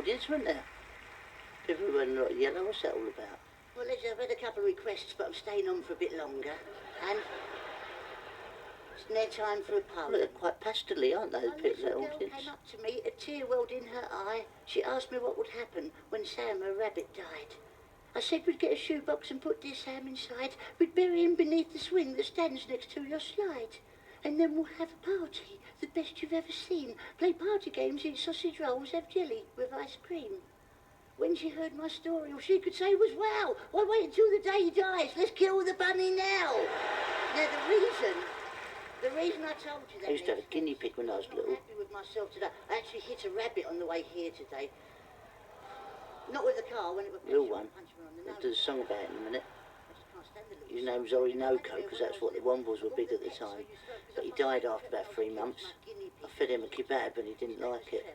audience, weren't there? People were wearing a lot of yellow. What's that all about? Well, I've had a couple of requests, but I'm staying on for a bit longer. And it's near time for a poem. Well, they're quite pastel-y, aren't they, the people, that audience? Girl came up to me, a tear welled in her eye. She asked me what would happen when Sam, her rabbit, died. I said we'd get a shoebox and put dear Sam inside. We'd bury him beneath the swing that stands next to your slide. And then we'll have a party, the best you've ever seen. Play party games, eat sausage rolls, have jelly with ice cream. When she heard my story, all she could say was, wow, why wait until the day he dies? Let's kill the bunny now. Now, the reason I told you that... I used to have a guinea pig when I was little. I'm happy with myself today. I actually hit a rabbit on the way here today. Not with the car, when it was... Little one. We'll do a song about it in a minute. His name was Orinoco, because that's what the Wombles were big at the time. But he died after about 3 months. I fed him a kebab and he didn't like it.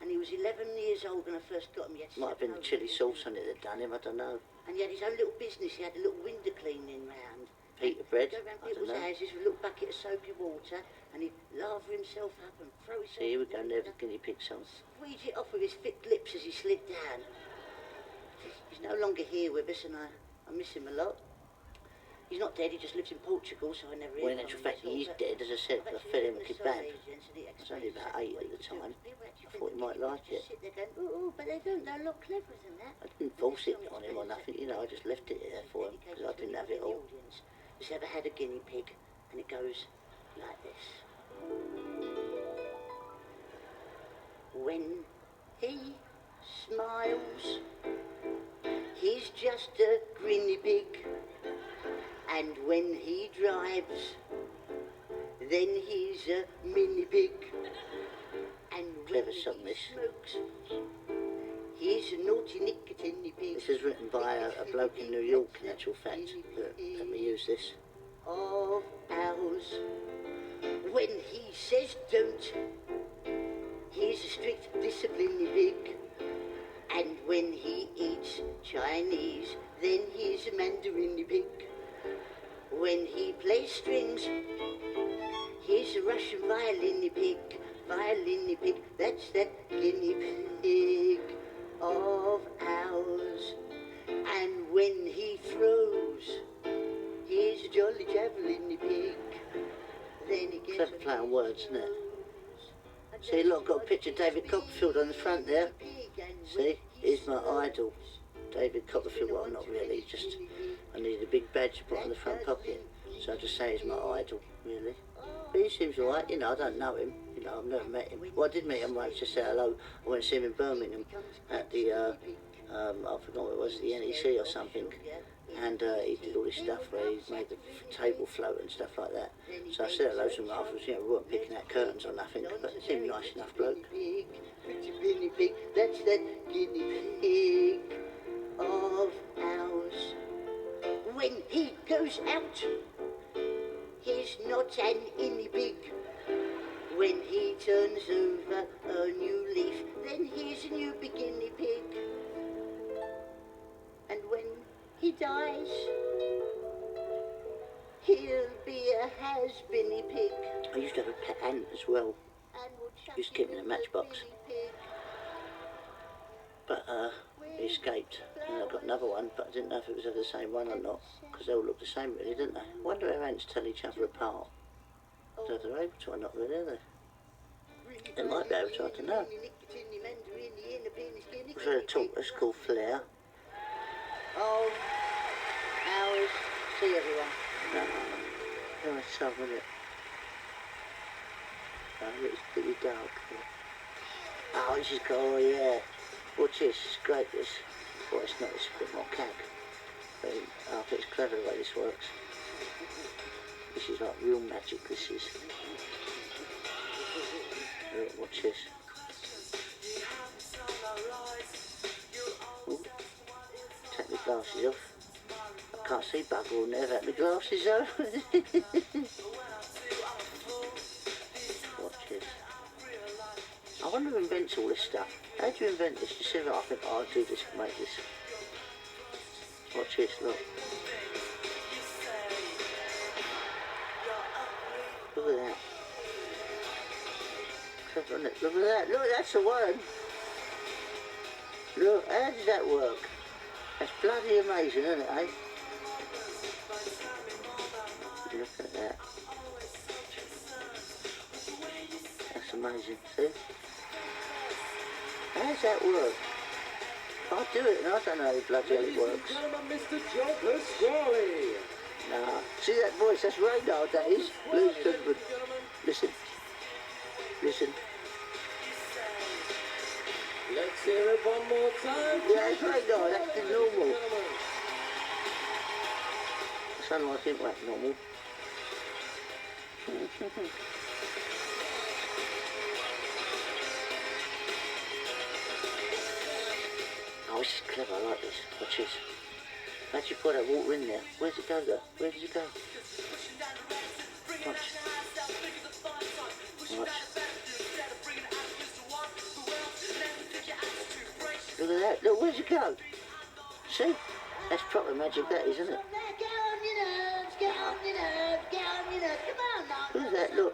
And he was 11 years old when I first got him. Might have been the chilli sauce on it that done him, I don't know. And he had his own little business. He had a little window cleaning round. Peter bread, He'd go round I don't people's know. houses with a little bucket of soapy water, and he'd lather himself up and throw himself... See, here we go, there with the guinea pig song. Squeeze it off with his thick lips as he slid down. He's no longer here with us, and I miss him a lot. He's not dead, he just lives in Portugal, so I never hear Well, in from actual him fact, at all, he is but dead, as I said, but I fed him a kebab. I I was only about 8 at the time. I thought he might like it. Sit there going, ooh, but they don't, they're a lot cleverer than that. I didn't force it on him or nothing, you know, I just left it there for him, because I didn't have it all. Who's ever had a guinea pig? And it goes like this. When he smiles, he's just a guinea pig. And when he drives, then he's a mini pig. And when Clever song, he this. smokes, he's a naughty nicotine pig. This is written by a bloke in New York, in actual fact, that let me use this. Of ours. When he says don't, he's a strict disciplinary pig. And when he eats Chinese, then he's a Mandarin pig. When he plays strings, he's a Russian violin pig. Violin pig, that's that guinea pig of ours. And when he throws, he's a jolly javelin pig. Then he gets Clever play on words, isn't it? See, look, I've got a picture of David Copperfield on the front there. See, he's my idol. David Copperfield, well, not really, just I needed a big badge to put on the front pocket. So I just say he's my idol, really. But he seems alright, you know, I don't know him. You know, I've never met him. Well, I did meet him once, just say hello. I went to see him in Birmingham at the, I forgot what it was, the NEC or something. And he did all this stuff where he made the table float and stuff like that. So I said hello to him afterwards, you know, we weren't picking out curtains or nothing, but he seemed nice enough bloke. Guinea pig, that's that guinea pig of ours. When he goes out, he's not an innie pig. When he turns over a new leaf, then he's a new guinea pig. And when he dies, he'll be a has-been pig. I used to have a pet ant as well. Used to keep him in a matchbox. But he escaped. And I got another one, but I didn't know if it was ever the same one or not, because they all look the same really, didn't they? I wonder how ants tell each other apart. So they're able to or not really, are they? They might be able to, I don't know. We've had a tortoise called Flair. Oh, ours. See everyone. No, it's so, isn't it? Oh, it's pretty dark. Oh, this is cool, oh, yeah. Watch this, it's great this. Well, it's not, it's a bit more cack. But I think it's clever the way this works. This is like real magic, this is. Look, watch this. Ooh. Take my glasses off. I can't see bugger all there without my glasses on. Watch this. I wonder who invents all this stuff. How do you invent this? You see that I think, oh, I'll do this, make this. Watch this, look. Look at that. Clever, isn't it? Look at that. Look, that's the one. Look, how does that work? That's bloody amazing, isn't it, eh? Look at that. That's amazing, see? How does that work? I do it and I don't know how bloody hell it works. Mr. Joe Pasquale. Nah. See that voice? That's Radar, that is. Ladies and gentlemen. Listen. Listen. Let's hear it one more time. Yeah, it's Radar. That's the normal. It's unlike him, that's normal. Oh, this is clever. I like this. Watch this. How'd you put that water in there? Where's it go, though? Where does it go? Watch. Watch. Look at that. Look, where's it go? See? That's proper magic, that is, isn't it? Get on your nerves, get on your nerves, get on your nerves. Come on, now. Look at that, look.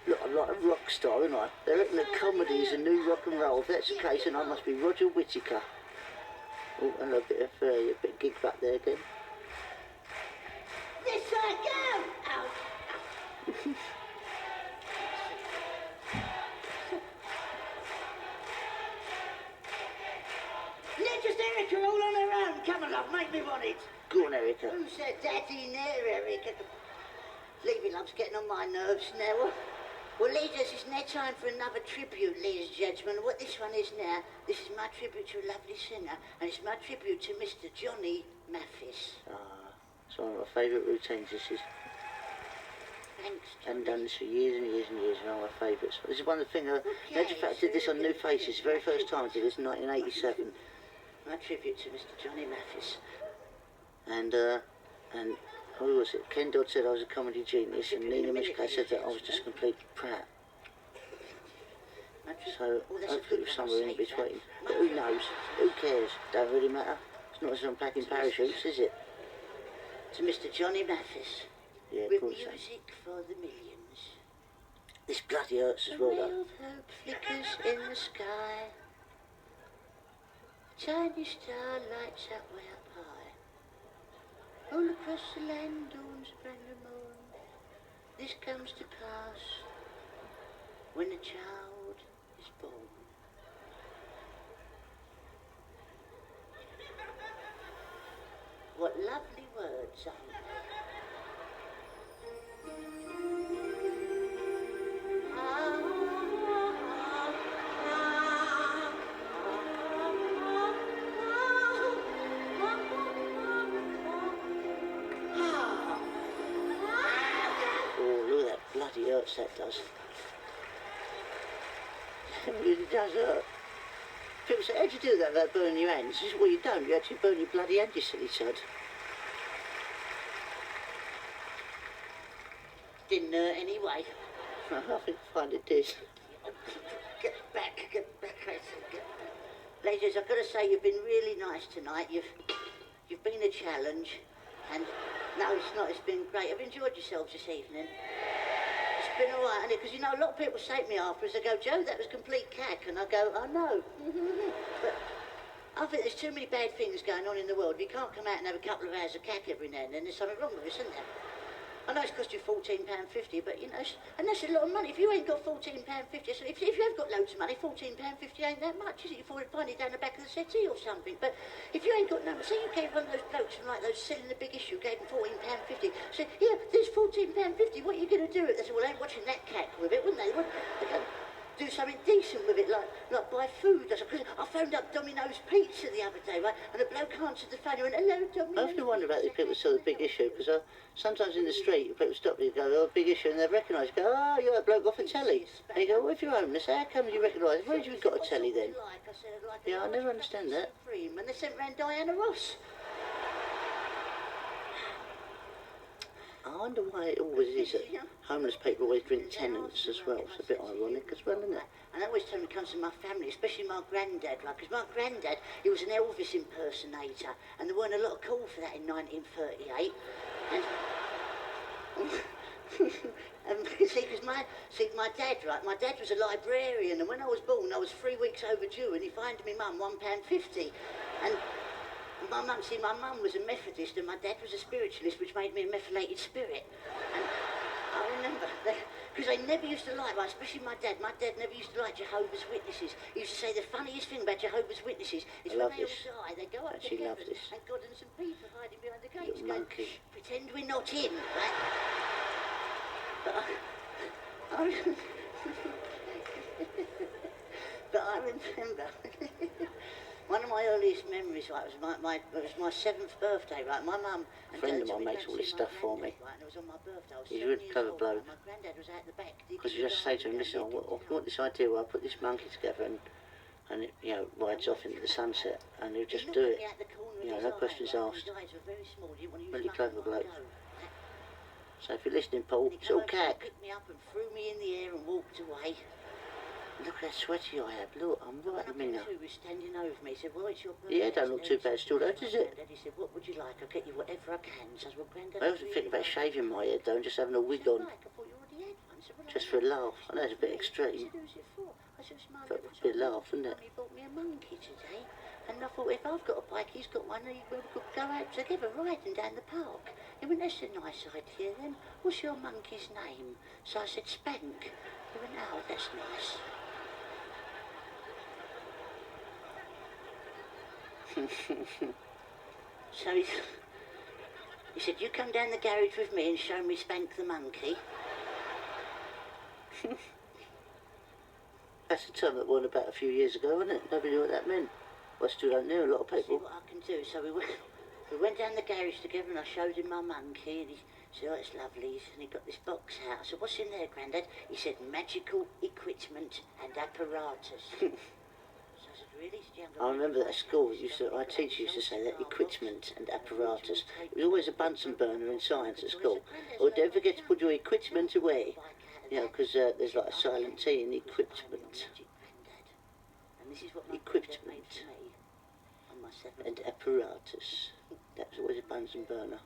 Look, I'm like a rock star, aren't I? They reckon that comedy is a new rock and roll. If that's the case, then I must be Roger Whittaker. Oh, and a bit of gig back there again. This side, go! Out. Let just Erica all on her own. Come on, love, make me want it. Go on, Erica. Who said daddy in there, Erica? Leaving love's getting on my nerves now. Well, ladies, it's now time for another tribute, ladies and gentlemen. What this one is now, this is my tribute to a lovely singer, and it's my tribute to Mr. Johnny Mathis. Ah, it's one of my favourite routines, this is. Thanks, I haven't Johnny. done this for years and years and years, one of my favourites. This is one of the things, matter of fact, I did this on New Faces, the very first time I did this in 1987. My tribute to Mr. Johnny Mathis. And who was it? Ken Dodd said I was a comedy genius, and Nina Mishka said that I was just complete prat. So, hopefully it was somewhere in between. But who knows? Who cares? Don't really matter. It's not as I'm packing parachutes, is it? To Mr. Johnny Mathis. Yeah, of With course so. music for the millions. This bloody hurts as well, A ray though. of hope flickers in the sky. A tiny star lights up way up high. All across the land dawns a brand new morn. This comes to pass when a child is born. What lovely words, Oh, look at that bloody hurts that does. It really does hurt. People say, how'd you do that without burning your hands? Well, you don't. You actually burn your bloody hand, you silly sod. Didn't hurt anyway. I think I find it did. Get back. Ladies, I've got to say you've been really nice tonight. You've been a challenge. And no, it's not. It's been great. I've enjoyed yourselves this evening. It's been all right, because you know, a lot of people say to me afterwards, they go, Joe, that was complete cack. And I go, I know. But I think there's too many bad things going on in the world. You can't come out and have a couple of hours of cack every now and then. There's something wrong with us, isn't there? I know it's cost you £14.50, but you know, and that's a lot of money. If you ain't got £14.50, so if you have got loads of money, £14.50 ain't that much, is it? You find it down the back of the settee or something. But if you ain't got none, say you gave one of those blokes from like those selling the big issue, gave them £14.50. So yeah, there's £14.50. What are you going to do with it? They said, well, I ain't watching that cat with it, wouldn't they? They'd go, do something decent with it, like buy food. Because I phoned up Domino's Pizza the other day, right? And a bloke answered the phone and went, hello, Domino's. I often wonder about these people who sell the big issue, because sometimes in the street, people stop you and go, oh, big issue, and they recognise, go, oh, you're that bloke off the telly. And you go, well, if you're homeless, how come you recognise? Where have you got a telly then? Yeah, I never understand that. And they sent round Diana Ross. I wonder why it always is that homeless people always drink Tennants as well. It's a bit ironic as well, isn't it? And I always tell them it comes from my family, especially my granddad, right? Because my granddad, he was an Elvis impersonator, and there weren't a lot of call for that in 1938. And Because my dad, right, my dad was a librarian, and when I was born, I was 3 weeks overdue, and he fined me mum £1.50. And my mum, my mum was a Methodist, and my dad was a spiritualist, which made me a methylated spirit. And I remember that, because I never used to like, like, especially my dad never used to like Jehovah's Witnesses. He used to say the funniest thing about Jehovah's Witnesses is when they all die, they go up to heaven, and God and some people hiding behind the gates going, pretend we're not in, right? But I remember one of my earliest memories, right, was my 7th birthday, right? My mum A friend of mine makes all this stuff for me. Right, and it was on my birthday. I was He's a 7 really years clever old, bloke. and my granddad was out the back. Because you just say to him, listen, I want this idea where I put this monkey together and it, you know, rides off into the sunset, and he'll just do it. You know, no questions asked. Really clever bloke. So if you're listening, Paul, it's all cack. Picked me up and threw me in the air and walked away. Look how sweaty I am. Look, I'm right in the minute. He was standing over me. He said, well, it's your birthday. Yeah, don't look too bad still, though, does it? He said, what would you like? I'll get you whatever I can. So I said, well, Grandad, I often think about shaving my head, though, and just having a wig on. Just for a laugh. I know it's a bit extreme. But a bit laugh, isn't it? He bought me a monkey today. And I thought, if I've got a bike, he's got one, and we could go out together riding down the park. He went, that's a nice idea then. What's your monkey's name? So I said, Spank. He went, oh, that's nice. So he said, you come down the garage with me and show me Spank the monkey. That's a term that won about a few years ago, wasn't it? Nobody knew what that meant. Well, I still don't know, a lot of people. See what I can do. So we went down the garage together, and I showed him my monkey, and he said, oh, it's lovely. And he got this box out. I said, what's in there, Grandad? He said, magical equipment and apparatus. So I said, really? I remember that at school, our teacher used to say that, equipment and apparatus. It was always a Bunsen burner in science at school. Oh, don't forget to put your equipment away. You know, because there's like a silent T in equipment. Equipment and apparatus. That was always a Bunsen burner.